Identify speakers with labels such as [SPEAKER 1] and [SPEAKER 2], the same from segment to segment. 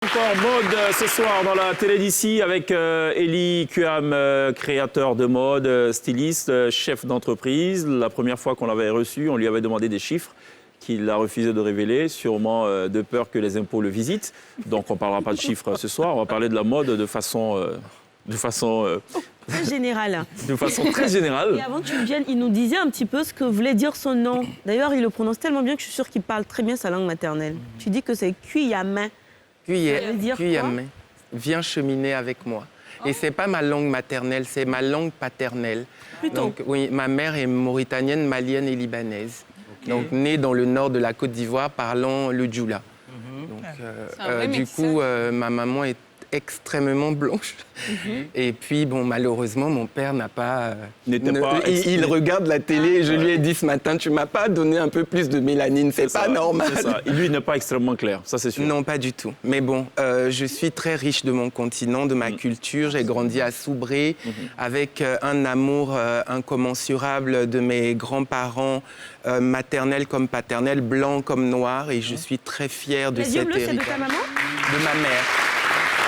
[SPEAKER 1] Encore mode ce soir dans la télé d'ici avec Eli Kuam, créateur de mode, styliste, chef d'entreprise. La première fois qu'on l'avait reçu, on lui avait demandé des chiffres qu'il a refusé de révéler, sûrement de peur que les impôts le visitent. Donc on ne parlera pas de chiffres ce soir, on va parler de la mode de façon
[SPEAKER 2] très général.
[SPEAKER 1] De façon très générale.
[SPEAKER 2] Et avant que tu viennes, il nous disait un petit peu ce que voulait dire son nom. D'ailleurs, il le prononce tellement bien que je suis sûre qu'il parle très bien sa langue maternelle. Tu dis que c'est Kuyama.
[SPEAKER 3] Kuyame, viens cheminer avec moi. Et c'est pas ma langue maternelle, c'est ma langue paternelle.
[SPEAKER 2] Plutôt.
[SPEAKER 3] Donc, oui, ma mère est mauritanienne, malienne et libanaise. Donc née dans le nord de la Côte d'Ivoire, parlant le djoula. Donc, du coup, ma maman est extrêmement blanche. Et puis, bon, malheureusement, mon père n'a pas... il regarde la télé et je lui ai dit ce matin, tu m'as pas donné un peu plus de mélanine, c'est pas normal.
[SPEAKER 1] Ça. Et lui, il n'est pas extrêmement clair, ça c'est sûr.
[SPEAKER 3] Non, pas du tout. Mais bon, je suis très riche de mon continent, de ma culture. J'ai grandi à Soubré avec un amour incommensurable de mes grands-parents, maternels comme paternels, blancs comme noirs. Et je suis très fière de cet héritage.
[SPEAKER 2] C'est de ta maman ?
[SPEAKER 3] De ma mère.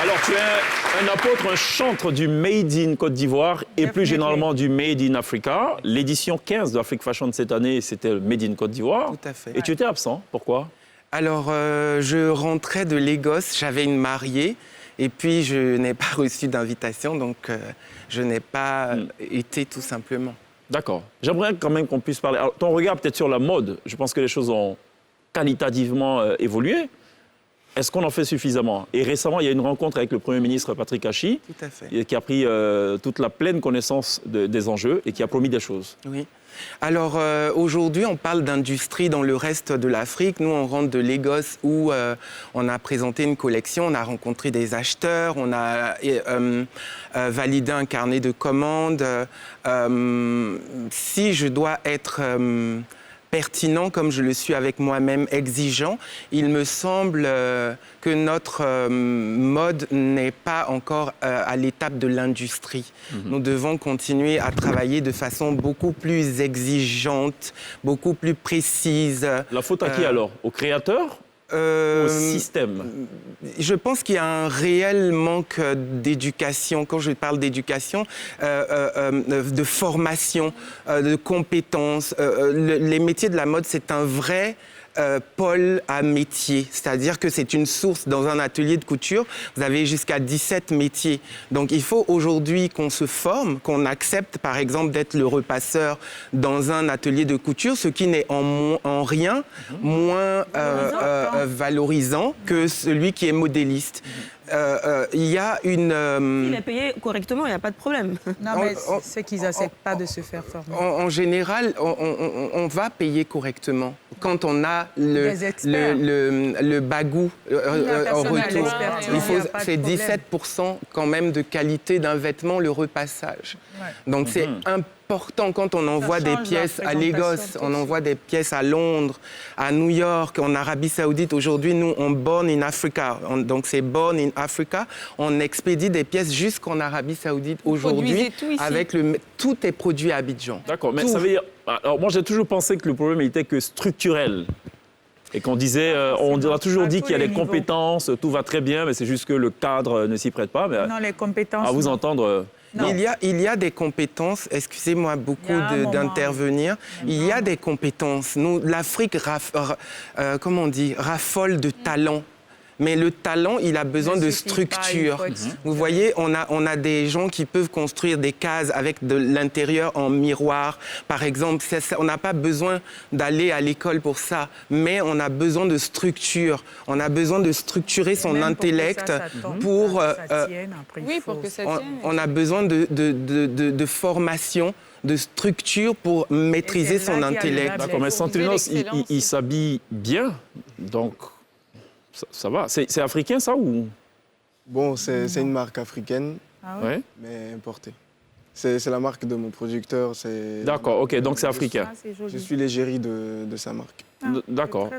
[SPEAKER 1] Alors, tu es un apôtre, un chantre du Made in Côte d'Ivoire et plus généralement du Made in Africa. L'édition 15 de Afrique Fashion de cette année, c'était le Made in Côte d'Ivoire.
[SPEAKER 3] Tout à fait.
[SPEAKER 1] Et tu étais absent, pourquoi ?
[SPEAKER 3] Alors, je rentrais de Lagos, j'avais une mariée. Et puis, je n'ai pas reçu d'invitation, donc je n'ai pas été tout simplement.
[SPEAKER 1] D'accord. J'aimerais quand même qu'on puisse parler. Alors, ton regard peut-être sur la mode, je pense que les choses ont qualitativement évolué. Est-ce qu'on en fait suffisamment ? Et récemment, il y a une rencontre avec le Premier ministre Patrick Hachi,
[SPEAKER 3] Tout à fait.
[SPEAKER 1] qui a pris toute la pleine connaissance des enjeux et qui a promis des choses.
[SPEAKER 3] Oui. Alors aujourd'hui, on parle d'industrie dans le reste de l'Afrique. Nous, on rentre de Lagos où on a présenté une collection, on a rencontré des acheteurs, on a validé un carnet de commandes. Si je dois être pertinent, comme je le suis avec moi-même, exigeant, il me semble que notre mode n'est pas encore à l'étape de l'industrie. Nous devons continuer à travailler de façon beaucoup plus exigeante, beaucoup plus précise.
[SPEAKER 1] La faute à qui alors ? Au créateur ? Au système?
[SPEAKER 3] Je pense qu'il y a un réel manque d'éducation. Quand je parle d'éducation, de formation, de compétences. Les métiers de la mode, c'est un vrai pôle à métier. C'est-à-dire que c'est une source dans un atelier de couture. Vous avez jusqu'à 17 métiers. Donc il faut aujourd'hui qu'on se forme, qu'on accepte par exemple d'être le repasseur dans un atelier de couture, ce qui n'est en rien moins valorisant que celui qui est modéliste. Il y a une...
[SPEAKER 2] Il est payé correctement, il n'y a pas de problème.
[SPEAKER 4] Non, mais c'est qu'ils n'acceptent pas de se faire former.
[SPEAKER 3] En général, on va payer correctement quand on a le bagou en retour. C'est 17% quand même de qualité d'un vêtement, le repassage. Ouais. Donc c'est important quand on envoie des pièces à Lagos, on envoie des pièces à Londres, à New York, en Arabie Saoudite. Aujourd'hui, nous, on Born in Africa. Donc c'est Born in Africa. On expédie des pièces jusqu'en Arabie Saoudite aujourd'hui. Tout est produit à Abidjan.
[SPEAKER 1] D'accord, mais ça veut dire... Alors moi, j'ai toujours pensé que le problème n'était que structurel. Et qu'on disait, on a toujours dit qu'il y a des compétences, tout va très bien, mais c'est juste que le cadre ne s'y prête pas. Mais
[SPEAKER 4] non, les compétences...
[SPEAKER 1] À vous entendre...
[SPEAKER 3] Il y a des compétences, excusez-moi beaucoup d'intervenir, il y a des compétences. L'Afrique raffole de talent. Mais le talent, il a besoin de structure. Vous voyez, on a des gens qui peuvent construire des cases avec de l'intérieur en miroir. Par exemple, on n'a pas besoin d'aller à l'école pour ça, mais on a besoin de structure. On a besoin de structurer son intellect pour
[SPEAKER 5] que ça tienne.
[SPEAKER 3] On a besoin de formation, de structure pour maîtriser son intellect.
[SPEAKER 1] D'accord, mais Santrinos, il s'habille bien, donc... Ça va. C'est africain, ça, ou...
[SPEAKER 6] Bon, c'est une marque africaine, mais importée. C'est la marque de mon producteur.
[SPEAKER 1] D'accord, ok, donc c'est africain.
[SPEAKER 6] Je suis l'égérie de sa marque.
[SPEAKER 1] D'accord.